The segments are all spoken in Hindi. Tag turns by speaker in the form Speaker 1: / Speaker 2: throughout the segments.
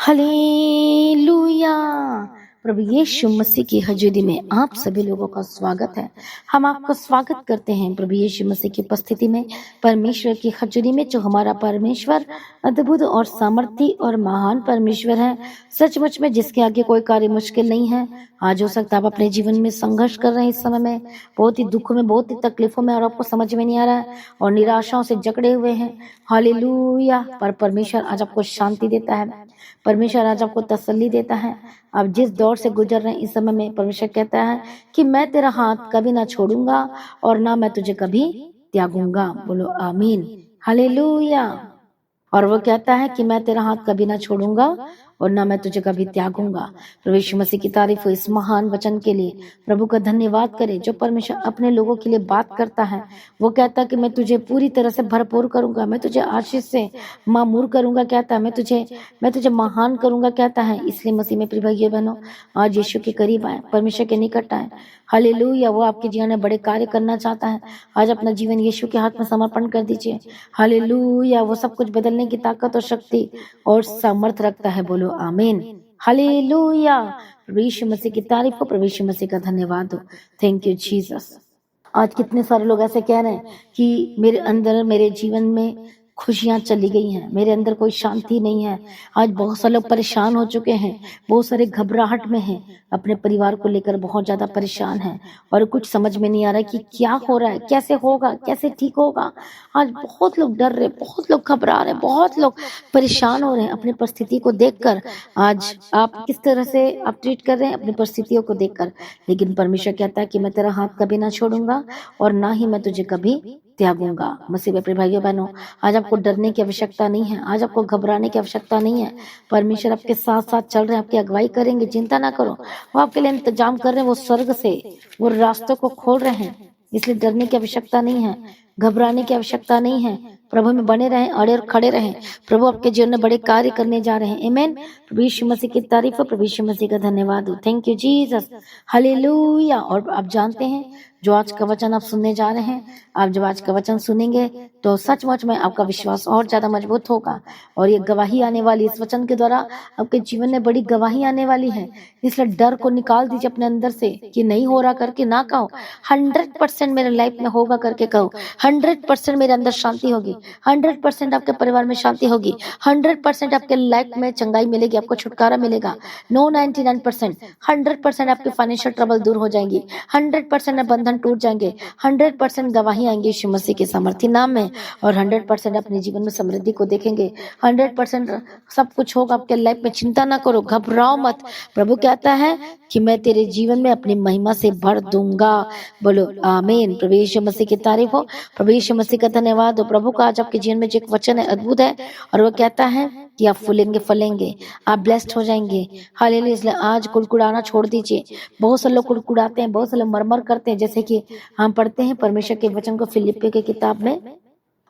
Speaker 1: हालेलुया। प्रभु यीशु मसीह की हजूरी में आप सभी लोगों का स्वागत है। हम आपका स्वागत करते हैं प्रभु यीशु मसीह की उपस्थिति में, परमेश्वर की हजूरी में, जो हमारा परमेश्वर अद्भुत और सामर्थी और महान परमेश्वर है। सचमुच में जिसके आगे कोई कार्य मुश्किल नहीं है। आज हो सकता है आप अपने जीवन में संघर्ष कर रहे हैं, इस समय में बहुत ही दुखों में, बहुत ही तकलीफों में, और आपको समझ में नहीं आ रहा है और निराशाओं से जकड़े हुए हैं। हालेलुया। पर परमेश्वर आज आपको शांति देता है। परमेश्वर आज आपको तसल्ली देता है। आप जिस दौर से गुजर रहे हैं इस समय में, परमेश्वर कहता है कि मैं तेरा हाथ कभी ना छोड़ूंगा और ना मैं तुझे कभी त्यागूंगा। बोलो आमीन। हालेलुया। और वो कहता है कि मैं तेरा हाथ कभी ना छोड़ूंगा और ना मैं तुझे कभी त्यागूंगा। प्रभु यीशु मसीह की तारीफ हो इस महान वचन के लिए। प्रभु का धन्यवाद करें जो परमेश्वर अपने लोगों के लिए बात करता है। वो कहता है कि मैं तुझे पूरी तरह से भरपूर करूंगा, मैं तुझे आशीष से मामूर करूंगा। कहता है मैं तुझे महान करूंगा। कहता है इसलिए मसीह में प्रिय भाइयों बहनों, आज यीशु के करीब आए, परमेश्वर के निकट आए। हालेलुया। वो आपके जीवन में बड़े कार्य करना चाहता है। आज अपना जीवन यीशु के हाथ में समर्पण कर दीजिए। हालेलुया। वो सब कुछ बदलने की ताकत और शक्ति और सामर्थ रखता है। बोलो आमीन। हालेलुया। प्रभु यीशु मसीह की तारीफ हो, प्रभु यीशु मसीह का धन्यवाद हो। Thank you Jesus. आज कितने सारे लोग ऐसे कह रहे हैं कि मेरे अंदर, मेरे जीवन में खुशियां चली गई हैं, मेरे अंदर कोई शांति नहीं है। आज बहुत सारे लोग परेशान हो चुके हैं, बहुत सारे घबराहट में हैं, अपने परिवार को लेकर बहुत ज्यादा परेशान हैं और कुछ समझ में नहीं आ रहा है कि क्या हो रहा है, कैसे होगा, कैसे ठीक होगा। आज बहुत लोग डर रहे, बहुत लोग घबरा रहे, बहुत लोग परेशान हो रहे हैं अपनी परिस्थिति को देखकर। आज आप किस तरह से आप ट्रीट कर रहे हैं अपनी परिस्थितियों को देखकर, लेकिन परमेश्वर कहता है कि मैं तेरा हाथ कभी ना छोड़ूंगा और ना ही मैं तुझे कभी त्यागूंगा। मसीह में प्रिय भाइयों बहनों, आज आपको डरने की आवश्यकता नहीं है, आज आपको घबराने की आवश्यकता नहीं है। परमेश्वर आपके साथ साथ चल रहे हैं, आपकी अगुवाई करेंगे, चिंता ना करो। वो आपके लिए इंतजाम कर रहे हैं, वो स्वर्ग से वो रास्तों को खोल रहे हैं। इसलिए डरने की आवश्यकता नहीं है, घबराने की आवश्यकता नहीं है। प्रभु में बने रहें, अड़े और खड़े रहें। प्रभु आपके जीवन में बड़े कार्य करने जा रहे हैं। आमीन। प्रभु यीशु मसीह की तारीफ हो, प्रभु यीशु मसीह का धन्यवाद हो। Thank you Jesus. हालेलुया। और आप जानते हैं जो आज का वचन आप सुनने जा रहे हैं, आप जब आज का वचन सुनेंगे तो सचमुच में आपका विश्वास और ज्यादा मजबूत होगा और ये गवाही आने वाली, इस वचन के द्वारा आपके जीवन में बड़ी गवाही आने वाली है। इसलिए डर को निकाल दीजिए अपने अंदर से कि नहीं हो रहा करके ना कहो, 100% मेरे लाइफ में होगा करके कहो। 100% मेरे अंदर शांति होगी, 100% आपके परिवार में शांति होगी, 100% आपके लाइफ में चंगाई मिलेगी, आपको छुटकारा मिलेगा। नो 99%, 100% आपके फाइनेंशियल ट्रबल दूर हो जाएंगी, 100% बंधन टूट जाएंगे, 100% गवाही आएंगे यीशु मसीह के सामर्थी नाम में, और 100% अपने जीवन में समृद्धि को देखेंगे। 100% सब कुछ होगा आपके लाइफ में। चिंता ना करो, घबराओ मत। प्रभु कहता है कि मैं तेरे जीवन में अपनी महिमा से भर दूंगा। बोलो आमीन। प्रभु यीशु मसीह की तारीफ हो, प्रभु यीशु मसीह का धन्यवाद हो। प्रभु का आज आपके जीवन में जो एक वचन है अद्भुत है, और वो कहता है कि आप फूलेंगे, फलेंगे, आप ब्लेस्ड हो जाएंगे। हालेलुया। इसलिए आज कुड़कुड़ाना छोड़ दीजिए। बहुत से लोग कुड़कुड़ाते हैं, बहुत से लोग मरमर करते हैं, जैसे कि हम पढ़ते हैं परमेश्वर के वचन को फिलिप्पियों की किताब में,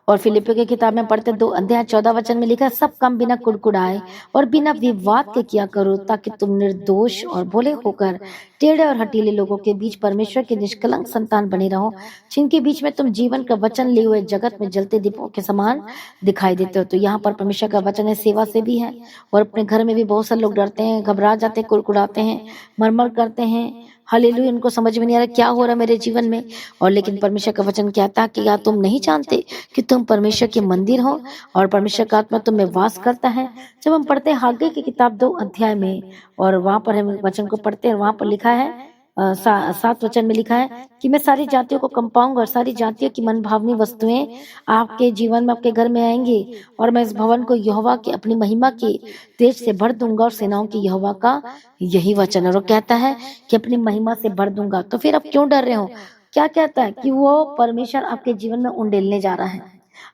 Speaker 1: और फिलिप्पियों की किताब में पढ़ते 2 अध्याय 14 वचन में लिखा है, सब काम बिना कुड़कुड़ाए और बिना विवाद के किया करो, ताकि तुम निर्दोष और भोले होकर टेढ़े और हटीले लोगों के बीच परमेश्वर के निष्कलंक संतान बने रहो, जिनके बीच में तुम जीवन का वचन लिए हुए जगत में जलते दीपों के समान दिखाई देते हो। तो यहाँ पर परमेश्वर का वचन है, सेवा से भी है, और अपने घर में भी बहुत सारे लोग डरते हैं, घबरा जाते हैं, कुड़कुड़ाते हैं, मरमर करते हैं। हालेलुया। इनको समझ में नहीं आ रहा क्या हो रहा है मेरे जीवन में, और लेकिन परमेश्वर का वचन कहता है कि क्या तुम नहीं जानते कि तुम परमेश्वर के मंदिर हो और परमेश्वर का आत्मा तुम में वास करता है। जब हम पढ़ते हैं हागे की किताब 2 अध्याय में, और वहां पर हम वचन को पढ़ते हैं, वहां पर लिखा है 7 वचन में लिखा है कि मैं सारी जातियों को कंपाऊंगा और सारी जातियों की मनभावनी वस्तुएं आपके जीवन में, आपके घर में आएंगी, और मैं इस भवन को यहोवा के अपनी महिमा के तेज से भर दूंगा। और सेनाओं की यहोवा का यही वचन है। और कहता है कि अपनी महिमा से भर दूंगा। तो फिर आप क्यों डर रहे हो? क्या कहता है कि वो परमेश्वर आपके जीवन में उंडेलने जा रहा है,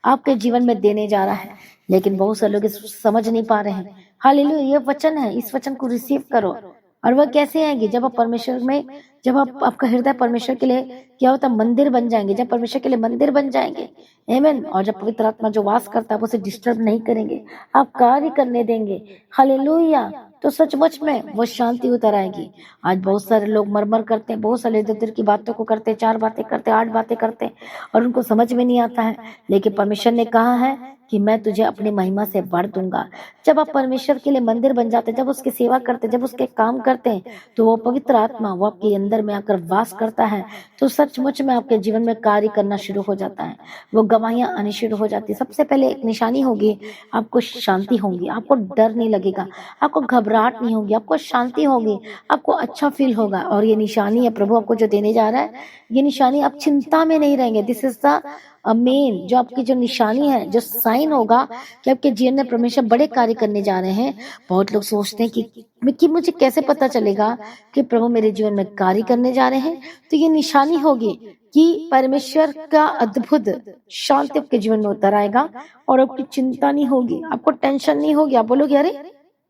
Speaker 1: आपके जीवन में देने जा रहा है, लेकिन बहुत सारे लोग समझ नहीं पा रहे हैं। हालेलुया। ये वचन है, इस वचन को रिसीव करो। और वह कैसे आएंगे? जब आप परमेश्वर में, जब आप, आपका हृदय परमेश्वर के लिए क्या होता है, मंदिर बन जाएंगे। जब परमेश्वर के लिए मंदिर बन जाएंगे, आमीन, और जब पवित्र आत्मा जो वास करता है वो उसे डिस्टर्ब नहीं करेंगे, आप कार्य करने देंगे। हालेलुया। तो सचमुच में वो शांति उतर आएगी। आज बहुत सारे लोग मरमर करते हैं, बहुत सारे इधर की बातों को करते हैं, 4 बातें करते हैं, 8 बातें करते हैं और उनको समझ में नहीं आता है। लेकिन परमेश्वर ने कहा है कि मैं तुझे अपनी महिमा से भर दूंगा। जब आप परमेश्वर के लिए मंदिर बन जाते हैं, जब उसकी सेवा करते हैं, जब उसके काम करते हैं, तो वो पवित्र आत्मा वो आपके अंदर में आकर वास करता है। तो सचमुच में आपके जीवन में कार्य करना शुरू हो जाता है, वो गवाहियां आनी शुरू हो जाती है। सबसे पहले एक निशानी होगी, आपको शांति होगी, आपको डर नहीं लगेगा, आपको घबराहट नहीं होगी, आपको शांति होगी, आपको अच्छा फील होगा। और ये निशानी है प्रभु आपको जो देने जा रहा है, ये निशानी आप चिंता में नहीं रहेंगे। दिस इज द मेन जो आपकी जो निशानी है, जो साइन होगा कि आपके जीवन में परमेश्वर बड़े कार्य करने जा रहे हैं। बहुत लोग सोचते हैं कि मुझे कैसे पता चलेगा कि प्रभु मेरे जीवन में कार्य करने जा रहे हैं। तो ये निशानी होगी कि परमेश्वर का अद्भुत शांति आपके जीवन में उतर आएगा और आपकी चिंता नहीं होगी, आपको टेंशन नहीं होगी। आप बोलोगे अरे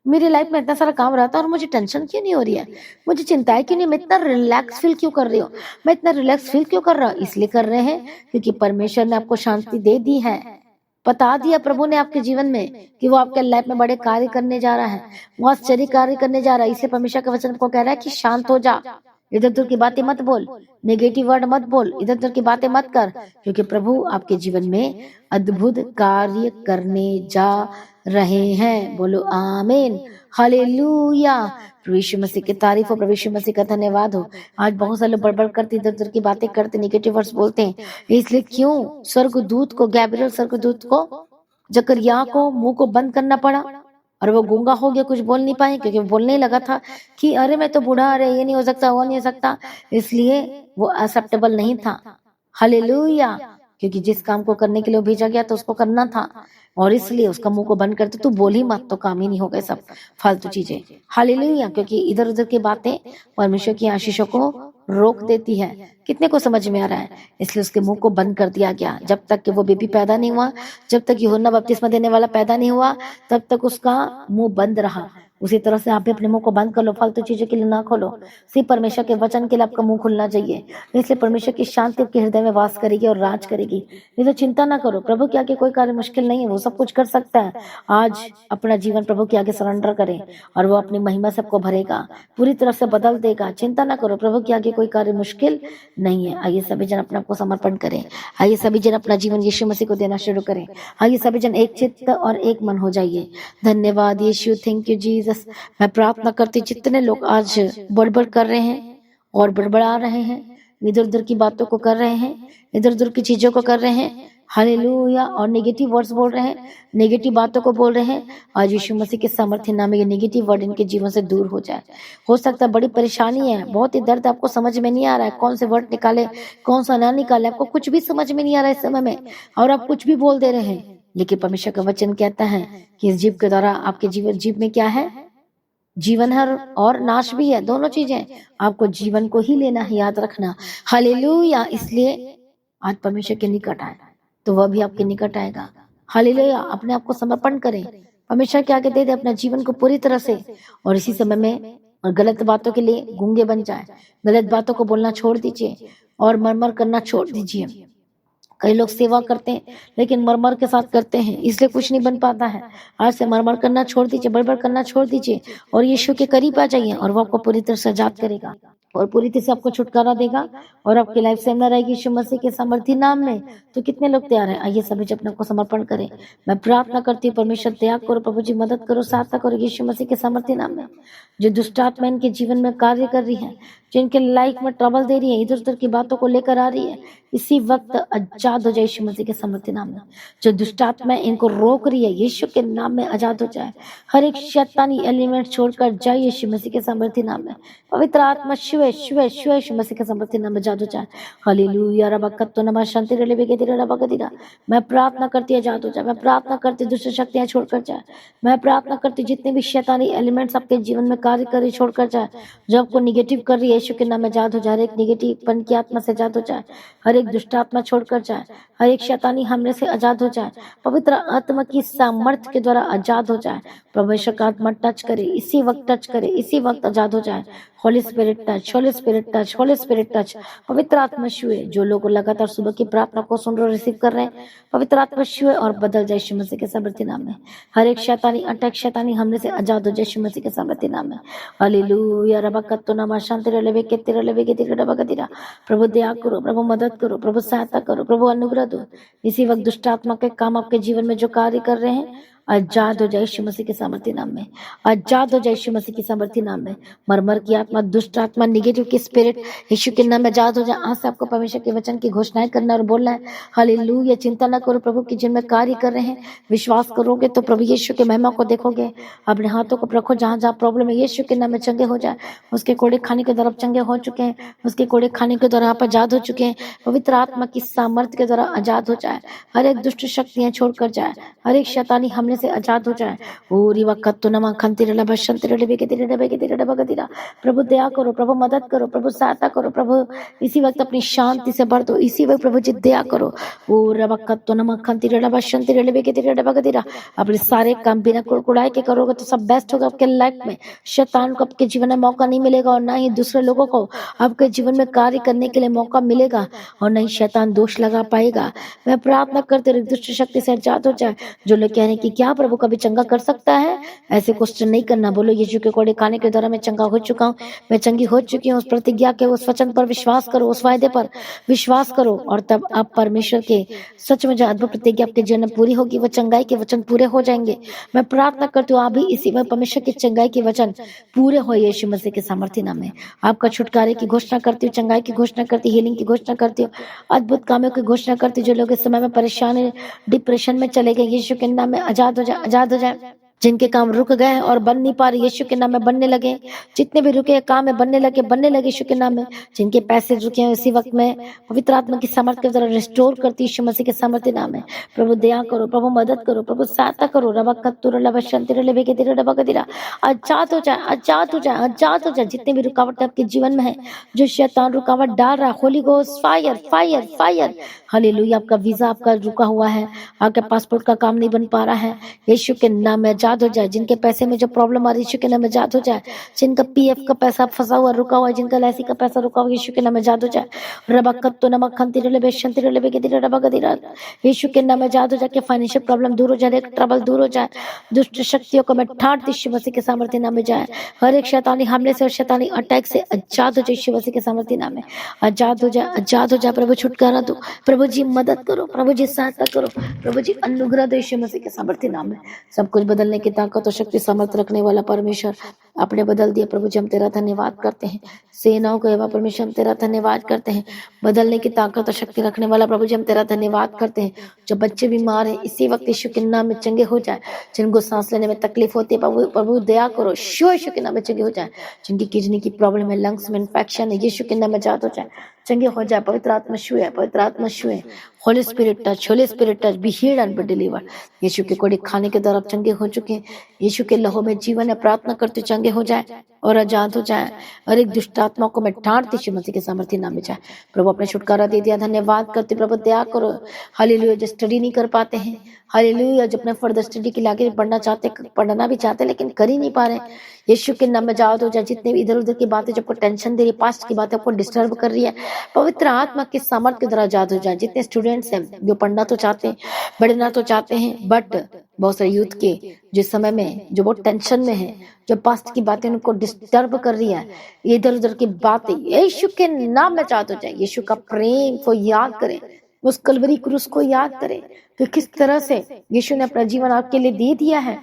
Speaker 1: मेरी लाइफ में इतना सारा काम रहता है और मुझे टेंशन क्यों नहीं हो रही है, मुझे चिंताएं क्यों नहीं, मैं इतना रिलैक्स फील क्यों कर रही हूँ, मैं इतना रिलैक्स फील क्यों कर रहा हूँ। इसलिए कर रहे हैं क्योंकि परमेश्वर ने आपको शांति दे दी है, बता दिया प्रभु ने आपके जीवन में कि वो आपके लाइफ में बड़े कार्य करने जा रहा है, वो आश्चर्य कार्य करने जा रहा है। इसलिए परमेश्वर का वचन को कह रहा है कि शांत हो जा, इधर उधर की बातें मत बोल, नेगेटिव वर्ड मत बोल, इधर उधर की बातें मत कर, क्योंकि प्रभु आपके जीवन में अद्भुत कार्य करने जा रहे हैं। बोलो आमीन, हालेलुया। प्रभु यीशु मसीह की तारीफ हो, प्रभु यीशु मसीह का धन्यवाद हो। आज बहुत सारे लोग बड़बड़ करते, इधर उधर की बातें करते, नेगेटिव वर्ड्स बोलते हैं। इसलिए क्यों स्वर्गदूत को, गैब्रियल स्वर्गदूत को, जकरिया को मुंह को बंद करना पड़ा और वो गूंगा हो गया, कुछ बोल नहीं पाए, क्योंकि बोलने लगा था कि अरे मैं तो बूढ़ा, अरे ये नहीं हो सकता, वो नहीं हो सकता। इसलिए वो एक्सेप्टेबल नहीं था। हालेलुया। क्योंकि जिस काम को करने के लिए भेजा गया तो उसको करना था, और इसलिए उसका मुंह को बंद करते, तू बोल ही मत तो काम ही नहीं होगा, सब फालतू चीजें। हालेलुया। क्योंकि इधर उधर की बातें परमेश्वर की आशीषों को रोक देती है। कितने को समझ में आ रहा है? इसलिए उसके मुंह को बंद कर दिया गया। जब तक कि वो बेबी पैदा नहीं हुआ, जब तक यूहन्ना बपतिस्मा देने वाला पैदा नहीं हुआ, तब तक उसका मुंह बंद रहा। उसी तरह से आप भी अपने मुंह को बंद कर लो, फालतू चीजों के लिए ना खोलो, सिर्फ परमेश्वर के वचन के लिए आपका मुंह खुलना चाहिए। इसलिए परमेश्वर की शांति आपके हृदय में वास करेगी और राज करेगी। ये तो चिंता ना करो, प्रभु के आगे कोई कार्य मुश्किल नहीं है, वो सब कुछ कर सकता है। आज अपना जीवन प्रभु के आगे सरेंडर करें और वो अपनी महिमा सबको भरेगा, पूरी तरह से बदल देगा। चिंता ना करो, प्रभु के आगे कोई कार्य मुश्किल नहीं है। आइए सभी जन अपने आप को समर्पण करें, आइए सभी जन अपना जीवन यीशु मसीह को देना शुरू करें। आइए सभी जन एक चित्त और एक मन हो जाइए। धन्यवाद यीशु, थैंक यू जीसस। मैं प्रार्थना करती, जितने लोग आज बड़बड़ कर रहे हैं और बड़बड़ा रहे हैं, इधर उधर की बातों को कर रहे हैं, इधर उधर की चीजों को कर रहे हैं, हालेलुया, और नेगेटिव वर्ड्स बोल रहे हैं, नेगेटिव बातों को बोल रहे हैं, आज यीशु मसीह के सामर्थ्य नाम में ये नेगेटिव वर्ड इनके जीवन से दूर हो जाए। हो सकता है बड़ी परेशानी है, बहुत ही दर्द, आपको समझ में नहीं आ रहा है कौन से वर्ड निकाले कौन सा ना निकाले, आपको कुछ भी समझ में नहीं आ रहा है इस समय में, और आप कुछ भी बोल दे रहे हैं। लेकिन परमेश्वर का वचन कहता है कि इस जीव के द्वारा आपके जीव में क्या है? जीवन है और नाश भी है, दोनों चीजें। आपको जीवन को ही लेना है, याद रखना। हालेलुया। इसलिए आज परमेश्वर के निकट आए तो वह भी आपके निकट आएगा। हालेलुया। अपने आप को समर्पण करें, परमेश्वर के आगे दे दे अपना जीवन को पूरी तरह से, और इसी समय में और गलत बातों के लिए गूंगे बन जाए, गलत बातों को बोलना छोड़ दीजिए और मरमर करना छोड़ दीजिए। कई लोग सेवा करते हैं लेकिन मरमर के साथ करते हैं, इसलिए कुछ नहीं बन पाता है। आज से मरमर करना छोड़ दीजिए, बड़बड़ करना छोड़ दीजिए और यीशु के करीब आ जाइए, और वो आपको पूरी तरह से आजाद करेगा और पूरी तरह से आपको छुटकारा देगा, और आपकी लाइफ से न रहेगी यीशु मसीह के सामर्थी नाम में। तो कितने लोग तैयार हैं? आइए सभी अपने को समर्पण करें। मैं प्रार्थना करती हूँ, परमेश्वर त्याग करो, प्रभु जी मदद करो, सहायता करो यीशु मसीह के सामर्थी नाम में। जो दुष्ट आत्मा इनके जीवन में कार्य कर रही है, जो इनके लाइफ में ट्रबल दे रही है, इधर उधर की बातों को लेकर आ रही है, इसी वक्त आजाद हो जाए यीशु मसीह के सामर्थी नाम में। जो दुष्ट आत्मा इनको रोक रही है, यीशु के नाम में आजाद हो जाए। हर एक शैतानी एलिमेंट छोड़कर जाए यीशु मसीह के सामर्थी नाम में। पवित्र आत्मा शिव शिव शिव यीशु मसीह के सामर्थी नाम में आजाद हो जाए। हालेलुया। रबकत्तो नमा शांति रे बेगेदिरा रबगदिरा। मैं प्रार्थना करती आजाद हो जाए, मैं प्रार्थना करती दुष्ट शक्तियां छोड़कर जाए, मैं प्रार्थना करती जितने भी शैतानी एलिमेंट्स आपके जीवन में कार्य कर रही छोड़कर जाए, जो आपको निगेटिव कर रही है यीशु के नाम में आजाद हो जाए। हर एक निगेटिव पन की आत्मा से आजाद हो जाए, हर एक दुष्ट आत्मा छोड़कर जाए, हर एक शैतानी हमले से आजाद हो जाए, पवित्र आत्मा की सामर्थ्य के द्वारा आजाद हो जाए। परमेश्वर का आत्मा टच करे, इसी वक्त टच करे, इसी वक्त आजाद हो जाए। Holi spirit touch, holy spirit touch, holy spirit touch. पवित्र आत्मा छुए जो लोग लगातार सुबह की प्रार्थना को सुन रहे रिसीव कर रहे हैं, पवित्र आत्मा छुए और बदल जाए यीशु मसीह के सामर्थ्य नाम में। हर एक शैतानी अटैक, शैतानी हमले से आजाद हो जाए यीशु मसीह के सामर्थ्य नाम में। हालेलुया। रबकत्तो नमा शांति रलेवे के तेरे लेवे के तेरे रबकतिरा। प्रभु दया करो, प्रभु मदद करो, प्रभु सहायता करो, प्रभु अनुग्रह दो। इसी वक्त दुष्ट आत्मा के काम आपके जीवन में जो कार्य कर रहे हैं, आजाद हो जाए यीशु मसीह के सामर्थ्य नाम में। आजाद हो जाए यीशु मसीह के सामर्थ्य नाम में। मरमर की आत्मा, दुष्ट आत्मा, निगेटिव की स्पिरिट यीशु के नाम में आजाद हो जाए। आज से आपको परमेश्वर के वचन की घोषणाएं करना और बोलना है। हालेलुया। चिंता न करो, प्रभु की जिनमें कार्य कर रहे हैं, विश्वास करोगे तो प्रभु यीशु के महिमा को देखोगे। अपने हाथों को रखो जहां जहां प्रॉब्लम है, यीशु के नाम में चंगे हो जाए। उसके कोड़े खाने के द्वारा चंगे हो चुके हैं, उसके कोड़े खाने के द्वारा आप आजाद हो चुके हैं। पवित्र आत्मा की सामर्थ्य के द्वारा आजाद हो जाए। हर एक दुष्ट शक्तियां छोड़कर जाए, हर एक शैतानी हमले से आजाद हो जाए। ओरी वक्त नमा खंतिरला बशंतिरले बेकेतिरले बेकेतिरले बगतिरा। प्रभु दया करो, प्रभु मदद करो, प्रभु सहायता करो। प्रभु इसी वक्त अपनी शांति से भर दो, इसी वक्त प्रभु जी दया करो। ओ रबकत्तो नमा खंतिरला बशंतिरले बेकेतिरले बगतिरा। अपने सारे काम बिना कुड़कुड़ाए के करोगे तो सब बेस्ट होगा आपके लाइफ में। शैतान को आपके जीवन में मौका नहीं मिलेगा और ना ही दूसरे लोगों को आपके जीवन में कार्य करने के लिए मौका मिलेगा और नहीं शैतान दोष लगा पाएगा। मैं प्रार्थना करते रही दुष्ट शक्ति से आजाद हो जाए। जो लोग कह रहे हैं कि क्या प्रभु कभी चंगा कर सकता है, ऐसे क्वेश्चन नहीं करना। बोलो यीशु के कोड़े खाने के द्वारा मैं चंगा हो चुका हूँ, मैं चंगी हो चुकी हूँ। उस प्रतिज्ञा के, उस वचन पर विश्वास करो, उस वायदे पर विश्वास करो और तब आप परमेश्वर के सच में जो अद्भुत प्रतिज्ञा आपके जीवन में पूरी होगी, वो चंगाई के वचन पूरे हो जाएंगे। मैं प्रार्थना करती हूँ आप भी इसी में परमेश्वर की चंगाई के वचन पूरे हो यीशु मसीह के सामर्थ्य नाम में। आपका छुटकारे की घोषणा करती हूँ, चंगाई की घोषणा करती हूँ, हीलिंग की घोषणा करती हूँ, अद्भुत कामों की घोषणा करती हूँ। जो लोग इस समय में परेशान है, डिप्रेशन में चले गए, यीशु के नाम में आजाद हो जाए, आजाद हो जाए। जिनके काम रुक गए हैं और बन नहीं पा रहे, यीशु के नाम में बनने लगे। जितने भी रुके काम है बनने लगे यीशु के नाम में। जिनके पैसे रुके हैं इसी वक्त में पवित्र आत्मा की सामर्थ्य के द्वारा रिस्टोर करती यीशु मसीह के सामर्थ्य नाम है। प्रभु दया करो, प्रभु मदद करो, प्रभु सहायता करो। आजाद हो जाए, आजाद हो जाए, आजाद हो जाए। जितने भी रुकावट आपके जीवन में है, जो शैतान रुकावट डाल रहा है, Holi ghost fire fire fire. Hallelujah. आपका वीजा आपका रुका हुआ है, आपके पासपोर्ट का काम नहीं बन पा रहा है, यीशु के नाम में आजाद हो जाए। जिनके पैसे में जो प्रॉब्लम आ रही है, यीशु के नाम में आजाद हो जाए। जिनका पीएफ का पैसा फंसा हुआ रुका हुआ है, जिनका एलआईसी का पैसा रुका हुआ, यीशु के नाम में आजाद हो जाए। रबकत्तो नमक खंतिरले बेशंतिरले बेकेतिरले रबकतिरा। यीशु के नाम में आजाद हो जाए कि फाइनेंशियल प्रॉब्लम दूर हो जाए, ट्रबल दूर हो जाए। दुष्ट शक्तियों को मैं ठाट यीशु मसीह के सामर्थ्य नाम में जाए। हर एक शैतानी हमले से और शैतानी अटैक से आजाद हो जाए यीशु मसीह के सामर्थ्य नाम में। आजाद हो जाए, आजाद हो जाए। प्रभु छुटकारा दो, प्रभु जी मदद करो, प्रभु जी सहायता करो, प्रभु जी अनुग्रह दो यीशु मसीह के सामर्थ्य नाम में। सब कुछ बदलने की ताकत और शक्ति सामर्थ्य रखने वाला परमेश्वर आपने बदल दिया। प्रभु जी हम तेरा धन्यवाद करते हैं। सेनाओं को एवं परमेश्वर हम तेरा धन्यवाद करते हैं। बदलने की ताकत और शक्ति रखने वाला प्रभु जी हम तेरा धन्यवाद करते हैं। जो बच्चे बीमार हैं इसी वक्त यीशु के नाम में चंगे हो जाए। जिनको सांस लेने में तकलीफ होती है प्रभु दया करो, यीशु के नाम में चंगे हो जाए। जिनकी किडनी की प्रॉब्लम है, लंग्स में इंफेक्शन है, यीशु के नाम में आजाद हो जाए, चंगे हो जाए। पवित्र आत्मा छुए, पवित्र आत्मा छुए। Holy spirit touch, holy spirit touch, be healed and be delivered. यीशु के कोड़े खाने के द्वारा चंगे हो चुके हैं, यीशु के लहू में जीवन है। प्रार्थना करते चंगे हो जाए और आजाद हो जाए। और एक दुष्ट आत्मा को मैं डांटती यीशु मसीह के सामर्थ्य नाम में जाए। प्रभु अपने छुटकारा दे दिया, धन्यवाद करते। प्रभु दया करो। हालेलुया। जो स्टडी नहीं कर पाते हैं, हालेलुया, जो अपने फर्दर स्टडी के लिए आगे बढ़ना चाहते, पढ़ना भी चाहते लेकिन कर ही नहीं पा रहे, यीशु के नाम में आजाद हो जाए। जितने भी इधर उधर की बातें जो आपको टेंशन दे रही है, पास्ट की बातें आपको डिस्टर्ब कर रही है, पवित्र आत्मा के सामर्थ्य के द्वारा आजाद हो जाए। जितने स्टूडेंट्स हैं जो पढ़ना तो चाहते हैं, बढ़ना तो चाहते हैं, बट बहुत सारे यूथ के जिस समय में जो बहुत टेंशन में है, जो पास्ट की बातें उनको डिस्टर्ब कर रही है, इधर उधर की बातें यीशु के नाम में आजाद हो जाए। यीशु का प्रेम को याद करें, उस कलवरी क्रूस को याद करें कि किस तरह से यीशु ने अपना जीवन आपके लिए दे दिया है।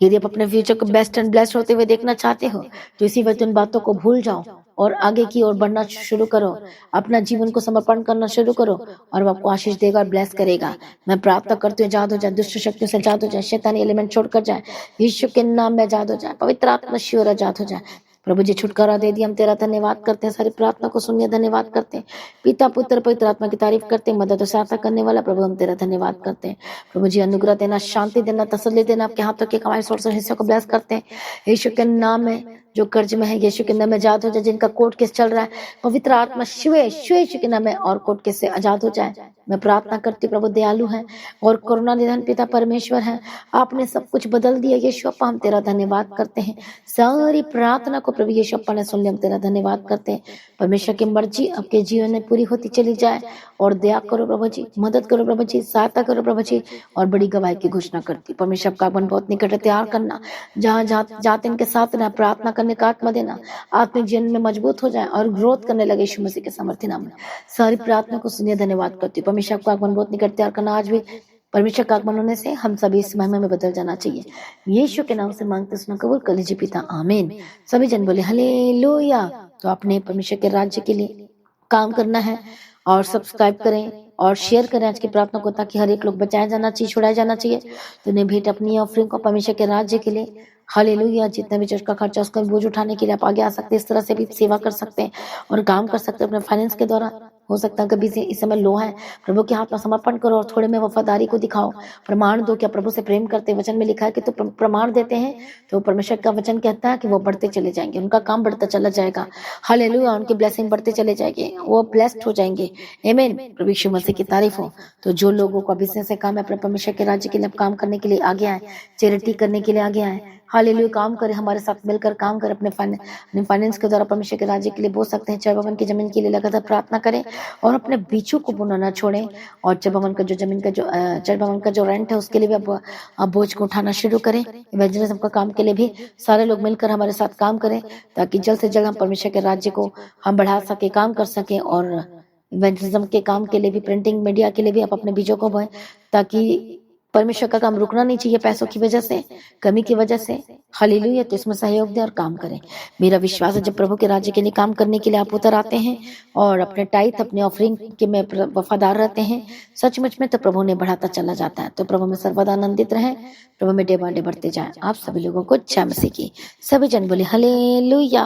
Speaker 1: यदि आप अपने फ्यूचर को बेस्ट एंड ब्लेस्ड होते हुए देखना चाहते हो तो इसी वक्त उन बातों को भूल जाओ और आगे की ओर बढ़ना शुरू करो। अपना जीवन को समर्पण करना शुरू करो और वो आपको आशीष देगा और ब्लेस करेगा। मैं प्रार्थना करती हूँ आजाद हो जाए, दुष्ट शक्तियों से आजाद हो जाए, शैतानी एलिमेंट छोड़कर जाए, यीशु के नाम में आजाद हो जाए। पवित्र आत्मा शिवर आजाद हो जाए। प्रभु जी छुटकारा दे दिया, हम तेरा धन्यवाद करते हैं। सारी प्रार्थना को सुनिए, धन्यवाद करते हैं। पिता पुत्र पवित्र आत्मा की तारीफ करते हैं। मदद और सहायता करने वाला प्रभु हम तेरा धन्यवाद करते हैं। प्रभु जी अनुग्रह देना, शांति देना, तसल्ली देना, आपके हाथों के कमाई सोर्स और हिस्सों को ब्लेस करते हैं। यीशु के नाम में जो कर्ज में है, यीशु के नाम में आजाद हो जाए। जिनका कोर्ट केस चल रहा है, पवित्र आत्मा शिव यीशु के नाम में और कोर्ट केस से आजाद हो जाए। मैं प्रार्थना करती प्रभु दयालु है और करुणा निधन पिता परमेश्वर है, आपने सब कुछ बदल दिया। यीशु अपा हम तेरा धन्यवाद करते हैं। सारी प्रार्थना को प्रभु यीशु अप्पा ने सुन लिया, हम तेरा धन्यवाद करते हैं। परमेश्वर की मर्जी आपके जीवन में पूरी होती चली जाए और दया करो प्रभु जी, मदद करो प्रभु जी, सहायता करो प्रभु जी, और बड़ी गवाही की घोषणा करती। परमेश्वर आपका आगमन बहुत निकट है, तैयार करना, जहाँ जाते इनके साथ रहना, प्रार्थना करने का आत्मा देना, आत्मिक जीवन में मजबूत हो जाए और ग्रोथ करने लगे यीशु मसीह के सामर्थ्य नाम में। सारी प्रार्थना को सुनिए, धन्यवाद करती हूँ। परमेश्वर आपका आगमन बहुत निकट, तैयार करना। आज भी परमेश्वर का आगमन होने से हम सभी इस महिमा में बदल जाना चाहिए। यीशु के नाम से मांगते सुना कबूल कर लीजिए पिता, आमीन। सभी जन बोले हालेलुया। तो अपने परमेश्वर के राज्य के लिए काम करना है और सब्सक्राइब करें और शेयर करें आज की प्रार्थना को, ताकि हर एक लोग बचाया जाना चाहिए, छुड़ाया जाना चाहिए। तो उन्हें भेंट अपनी ऑफरिंग को परमेश्वर के राज्य के लिए, हालेलुया। जितना भी चर्च का खर्चा उसका बोझ उठाने के लिए आप आगे आ सकते हैं। इस तरह से भी सेवा कर सकते हैं और काम कर सकते हैं अपने फाइनेंस के द्वारा। हो सकता है कभी से इस समय लो है, प्रभु के हाथ में समर्पण करो और थोड़े में वफादारी को दिखाओ, प्रमाण दो। क्या प्रभु से प्रेम करते? वचन में लिखा है कि तो प्रमाण देते हैं तो परमेश्वर का वचन कहता है कि वो बढ़ते चले जाएंगे, उनका काम बढ़ता चला जाएगा। हालेलुया, उनकी ब्लेसिंग बढ़ते चले जाएंगे, वो ब्लेस्ड हो जाएंगे। आमीन। प्रभु यीशु मसीह की तारीफ हो। तो जो लोगों का बिजनेस है, काम है, अपने परमेश्वर के राज्य के लिए काम करने के लिए आगे आए, चैरिटी करने के लिए आगे आए, हालेलुया, काम करें, हमारे साथ मिलकर काम करें, अपने फाइनेंस के द्वारा परमेश्वर के राज्य के लिए बो सकते हैं। चर भवन की जमीन के लिए लगातार प्रार्थना करें और अपने बीचों को बोना ना छोड़ें। और चर भवन का जो जमीन का जो चर भवन का जो रेंट है उसके लिए भी अब बोझ को उठाना शुरू करें। इवेंजलिज्म का काम के लिए भी सारे लोग मिलकर हमारे साथ काम करें, ताकि जल्द से जल्द हम परमेश्वर के राज्य को हम बढ़ा सके, काम कर सकें। और इवेंजलिज्म के काम के लिए भी, प्रिंटिंग मीडिया के लिए भी आप अपने बीजों को बोएं, ताकि परमेश्वर का काम रुकना नहीं चाहिए पैसों की वजह से, कमी की वजह से। हालेलुया। तो इसमें सहयोग दें और काम करें। मेरा विश्वास है जब प्रभु के राज्य के लिए काम करने के लिए आप उतर आते हैं और अपने टाइट, अपने ऑफरिंग के में वफादार रहते हैं सचमुच में, तो प्रभु ने बढ़ाता चला जाता है। तो प्रभु में सर्वदा आनंदित रहें, प्रभु में डे बाय डे बढ़ते जाए। आप सभी लोगों को जय मसीह की। सभी जन बोले हालेलुया।